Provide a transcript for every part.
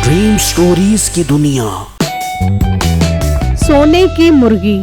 Dream stories की दुनिया। सोने की मुर्गी।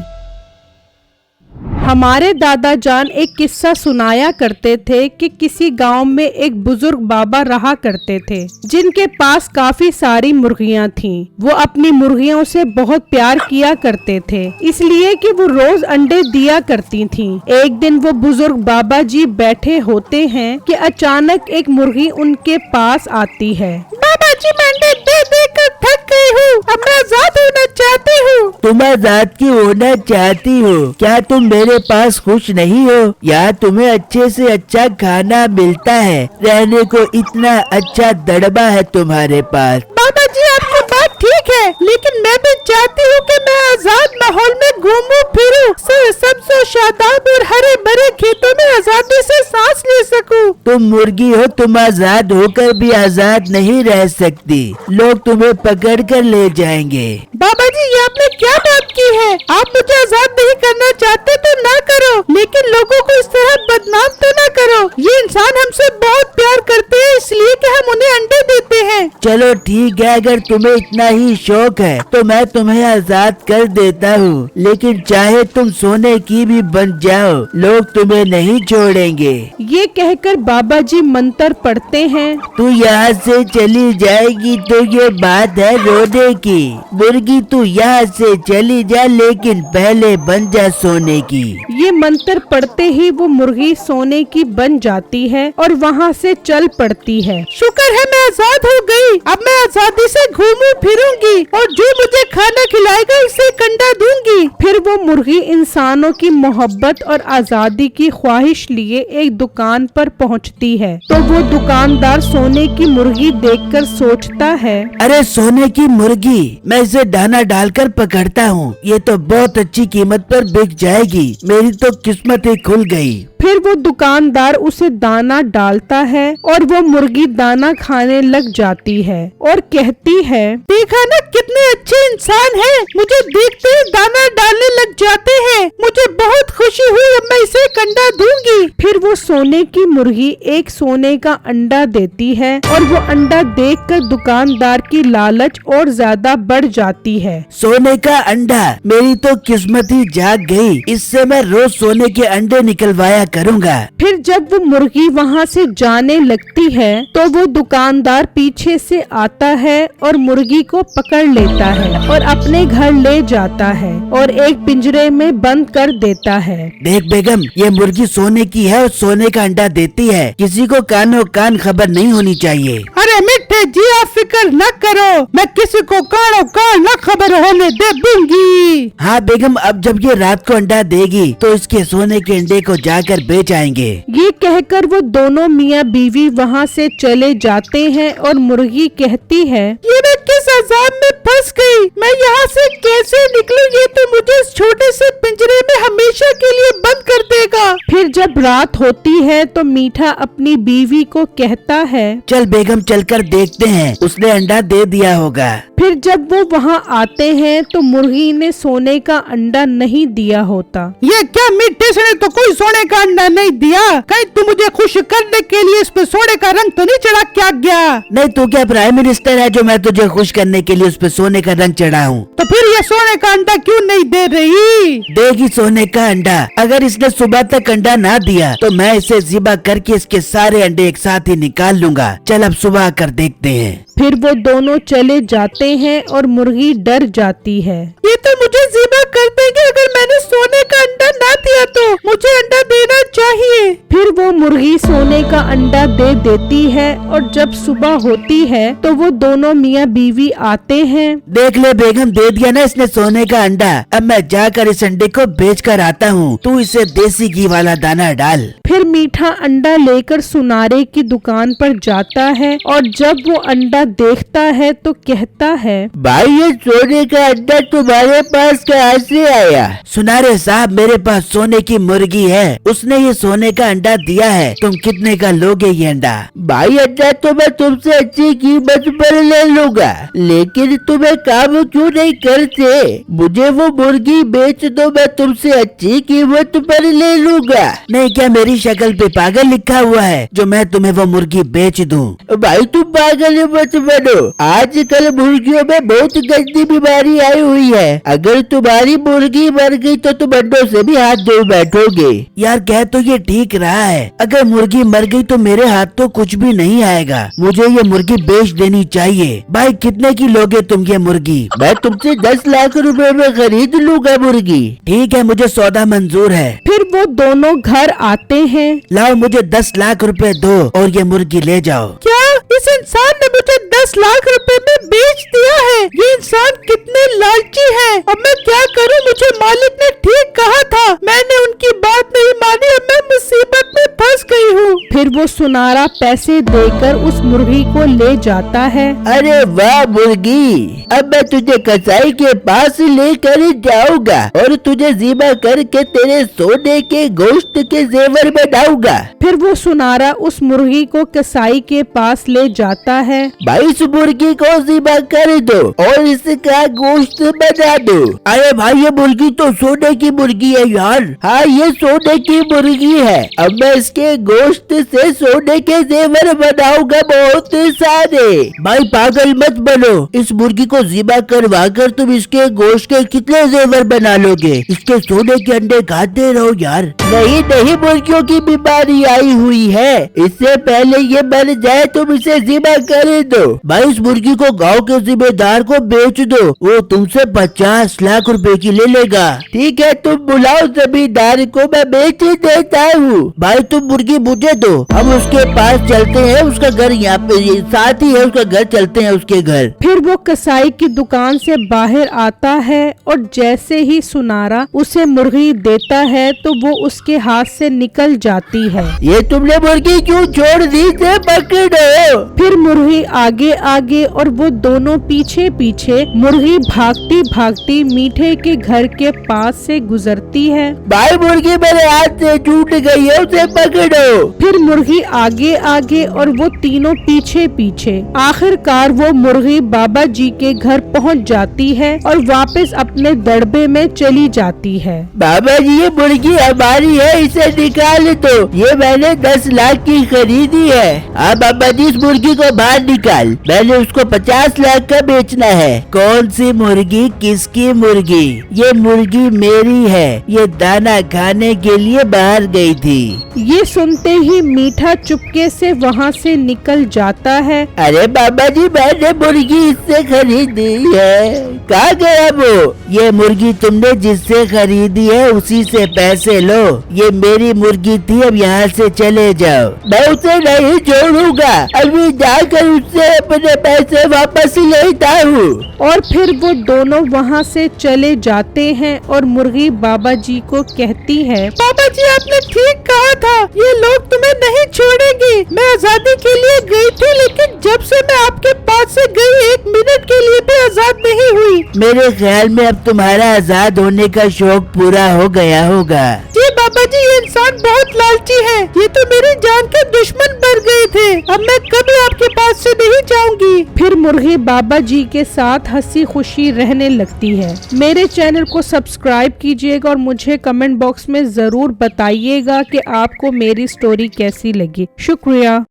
हमारे दादा जान एक किस्सा सुनाया करते थे कि किसी गांव में एक बुजुर्ग बाबा रहा करते थे जिनके पास काफी सारी मुर्गियां थीं। वो अपनी मुर्गियों से बहुत प्यार किया करते थे, इसलिए कि वो रोज अंडे दिया करती थीं। एक दिन वो बुजुर्ग बाबा जी बैठे होते हैं कि अचानक एक मुर्गी उनके पास आती है। बाबा जी, मैं अंडे दे देकर थक गई हूँ, अब मैं आजाद होना चाहती हूँ। तुम आजाद क्यों होना चाहती हो? क्या तुम मेरे पास खुश नहीं हो? यहाँ तुम्हें अच्छे से अच्छा खाना मिलता है, रहने को इतना अच्छा दड़बा है तुम्हारे पास। बाबा जी, आपकी बात ठीक है, लेकिन मैं भी चाहती हूँ कि मैं आजाद माहौल में घूमूं फिरूं, सबसे शादाब और हरे भरे खेतों में आजादी से सांस ले सकूं। तुम मुर्गी हो, तुम आजाद होकर भी आजाद नहीं रह सकती, लोग तुम्हें पकड़ कर ले जाएंगे। बाबा जी, ये आपने क्या बात की है? आप मुझे आजाद नहीं करना चाहते तो ना करो, लेकिन लोगों को इस तरह बदनाम तो ना करो। ये इंसान हमसे बहुत प्यार करते हैं, इसलिए कि हम उन्हें अंडे देते हैं। चलो ठीक है, अगर तुम्हें इतना ही शौक है तो मैं तुम्हें आजाद कर देता हूँ, लेकिन चाहे तुम सोने की भी बन जाओ, लोग तुम्हें नहीं छोड़ेंगे। ये कहकर बाबा जी मंत्र पढ़ते हैं। तू यहाँ से चली जाएगी तो ये बात है रोने की। मुर्गी तू यहाँ से चली जा, लेकिन पहले बन जा सोने की। ये मंत्र पढ़ते ही वो मुर्गी सोने की बन जाती है और वहाँ से चल पड़ती है। शुक्र है मैं आजाद हो गई, अब मैं आजादी से घूमूं फिरूंगी और जो मुझे खाना खिलाएगा उसे कंडा दूंगी। फिर वो मुर्गी इंसानों की मोहब्बत और आजादी की ख्वाहिश लिए एक दुकान पर पहुँचती है, तो वो दुकानदार सोने की मुर्गी देखकर सोचता है, अरे सोने की मुर्गी, मैं इसे दाना डालकर पकड़ता हूँ, ये तो बहुत अच्छी कीमत पर बिक जाएगी, मेरी तो किस्मत ही खुल गई। फिर वो दुकानदार उसे दाना डालता है और वो मुर्गी दाना खाने लग जाती है और कहती है, देखा ना कितने अच्छे इंसान हैं, मुझे देखते ही दाना डालने लग जाते हैं, मुझे बहुत खुशी हुई, अब मैं इसे कंडा दूंगी। फिर वो सोने की मुर्गी एक सोने का अंडा देती है और वो अंडा देखकर दुकानदार की लालच और ज्यादा बढ़ जाती है। सोने का अंडा, मेरी तो किस्मत ही जाग गई, इससे मैं रोज सोने के अंडे निकलवाया करूँगा। फिर जब वो मुर्गी वहाँ से जाने लगती है तो वो दुकानदार पीछे से आता है और मुर्गी को पकड़ लेता है और अपने घर ले जाता है और एक पिंजरे में बंद कर देता है। देख बेगम, ये मुर्गी सोने की है और सोने का अंडा देती है, किसी को कानो कान खबर नहीं होनी चाहिए। अरे मिठे जी, आप फिक्र न करो, मैं किसी को कानो कान न खबर होने दे दूंगी। हाँ बेगम, अब जब ये रात को अंडा देगी तो इसके सोने के अंडे को जाकर बेच आएंगे। ये कहकर वो दोनों मियाँ बीवी वहाँ से चले जाते हैं और मुर्गी कहती है, ये मैं किस अजाब में फंस गई, मैं यहाँ से कैसे निकलूं? ये तो मुझे इस छोटे से पिंजरे में हमेशा के लिए बंद कर देगा। फिर जब रात होती है तो मीठा अपनी बीवी को कहता है, चल बेगम, चलकर देखते हैं, उसने अंडा दे दिया होगा। फिर जब वो वहाँ आते हैं तो मुर्गी ने सोने का अंडा नहीं दिया होता। ये क्या, मिट्टी से तो कोई सोने का अंडा नहीं दिया? कहीं तू मुझे खुश करने के लिए इस पे सोने का रंग तो नहीं चढ़ा क्या गया? नहीं, तू क्या प्राइम मिनिस्टर है जो मैं तुझे खुश करने के लिए उस पे सोने का रंग चढ़ाऊं? तो फिर ये सोने का अंडा क्यों नहीं दे रही? देगी सोने का अंडा, अगर इसने सुबह तक अंडा ना दिया तो मैं इसे ज़िबा करके इसके सारे अंडे एक साथ ही निकाल लूंगा। चल अब सुबह कर देखते हैं। फिर वो दोनों चले जाते हैं और मुर्गी डर जाती है। ये तो मुझे ज़िबा कर देंगे अगर मैंने सोने का अंडा ना दिया तो, मुझे अंडा देना चाहिए। फिर वो मुर्गी सोने का अंडा दे देती है और जब सुबह होती है तो वो दोनों मियाँ बीवी आते हैं। देख ले बेगम, दे दिया ना इसने सोने का अंडा, अब मैं जाकर इस अंडे को बेच कर आता हूँ, तू इसे देसी घी वाला दाना डाल। फिर मीठा अंडा लेकर सुनारे की दुकान पर जाता है और जब वो अंडा देखता है तो कहता है, भाई ये सोने का अंडा तुम्हारे पास कहाँ से आया? सुनारे साहब, मेरे पास सोने की मुर्गी है, उसने ये सोने का अंडा दिया दिया है। तुम कितने का लोगे ये अंडा? भाई अंडा तो मैं तुमसे अच्छी कीमत पर ले लूंगा, लेकिन तुम एक काम क्यों नहीं करते? मुझे वो मुर्गी बेच दो, मैं तुमसे अच्छी कीमत पर ले लूंगा। नहीं, क्या मेरी शक्ल पे पागल लिखा हुआ है जो मैं तुम्हें वो मुर्गी बेच दूं? भाई तुम पागल मत बनो। आजकल मुर्गियों में बहुत गंदी बीमारी आई हुई है। अगर तुम्हारी मुर्गी मर गई तो तुम अंडों से भी हाथ धो बैठोगे। यार कह तो ये ठीक रहा है, अगर मुर्गी मर गई तो मेरे हाथ तो कुछ भी नहीं आएगा। मुझे ये मुर्गी बेच देनी चाहिए। भाई कितने की लोगे तुम ये मुर्गी? मैं तुमसे 10 लाख रुपए में खरीद लूंगा मुर्गी। ठीक है, मुझे सौदा मंजूर है। फिर वो दोनों घर आते हैं। लाओ मुझे 10 लाख रुपए दो और ये मुर्गी ले जाओ। क्या इस इंसान ने मुझे 10 लाख रुपए में बेच दिया है? ये इंसान कितने लालची है। अब मैं क्या करूं? मुझे मालिक ने ठीक कहा था, मैंने उनकी बात नहीं मानी, अब मैं मुसीबत में फंस गई हूँ। फिर वो सुनारा पैसे देकर उस मुर्गी को ले जाता है। अरे वाह मुर्गी, अब मैं तुझे कसाई के पास लेकर जाऊंगा और तुझे ज़िबा करके तेरे सोने के गोश्त के जेवर बनाऊंगा। फिर वो सुनारा उस मुर्गी को कसाई के पास ले जाता है। भाई इस मुर्गी को ज़िबा कर दो और इसका गोश्त बना दो। अरे भाई ये मुर्गी तो सोने की मुर्गी है यार। हाँ ये सोने की मुर्गी है। अब मैं इसके गोश्त से सोने के जेवर बनाऊंगा बहुत सारे। भाई पागल मत बनो, इस मुर्गी को ज़िबा करवा कर तुम इसके गोश्त के कितने जेवर बना लोगे? इसके सोने के अंडे खाते रहो यार। नहीं नहीं, मुर्गियों की बीमारी आई हुई है, इससे पहले ये मर जाए तुम इसे ज़िबा कर दो। भाई इस मुर्गी को गांव के जिम्मेदार को बेच दो, वो तुमसे 50 लाख रुपए की ले लेगा। ठीक है, तुम बुलाओ जमींदार को, मैं बेच देता हूँ। भाई तुम मुर्गी मुझे दो, हम उसके पास चलते हैं। उसका घर यहाँ पे साथ ही है, उसका घर चलते हैं उसके घर। फिर वो कसाई की दुकान से बाहर आता है और जैसे ही सुनारा उसे मुर्गी देता है तो वो उसके हाथ से निकल जाती है। ये तुमने मुर्गी क्यों छोड़ दी? से पकड़ो। फिर मुर्गी आगे आगे और वो दोनों पीछे पीछे। मुर्गी भागती भागती मीठे के घर के पास से गुजरती है। भाई मुर्गी मेरे हाथ से छूट गई है, उसे पकड़ो। फिर मुर्गी आगे आगे और वो तीनों पीछे पीछे। आखिरकार वो मुर्गी बाबा जी के घर पहुंच जाती है और वापस अपने दड़बे में चली जाती है। बाबा जी ये मुर्गी हमारी है, इसे निकाल दो। ये मैंने 10 लाख की खरीदी है। हाँ बाबा जी, इस मुर्गी को बाहर निकाल, मैंने उसको 50 लाख का बेचना है। कौन सी मुर्गी? किसकी मुर्गी? ये मुर्गी मेरी है, ये दाना खाने के लिए बाहर गई थी। ये सुनते ही मीठा चुपके से वहाँ से निकल जाता है। अरे बाबा जी, मैंने मुर्गी इससे खरीदी है। कहाँ गया वो? ये मुर्गी तुमने जिससे खरीदी है उसी से पैसे लो। ये मेरी मुर्गी थी, अब यहाँ से चले जाओ। मैं उसे नहीं छोड़ूंगा, अभी जाकर उससे अपने पैसे वापस लेता हूँ। और फिर वो दोनों वहाँ से चले जाते हैं और मुर्गी बाबा जी को कहती है, बाबा जी आपने ठीक कहा था, ये लोग तुम्हें नहीं छोड़ेंगे। मैं आजादी के लिए गई थी, लेकिन जब से मैं आपके पास से गई 1 मिनट के लिए भी आजाद नहीं हुई। मेरे ख्याल में अब तुम्हारा आजाद होने का शौक पूरा हो गया होगा। जी बाबा जी, ये इंसान बहुत लालची है, ये तो मेरी जान के दुश्मन बन गए थे। अब मैं कभी आपके पास से नहीं जाऊंगी। फिर मुर्गी बाबा जी के साथ हंसी खुशी रहने लगती है। मेरे चैनल को सब्सक्राइब कीजिएगा और मुझे कमेंट बॉक्स में जरूर बताइएगा कि आपको मेरी स्टोरी कैसी लगी। शुक्रिया।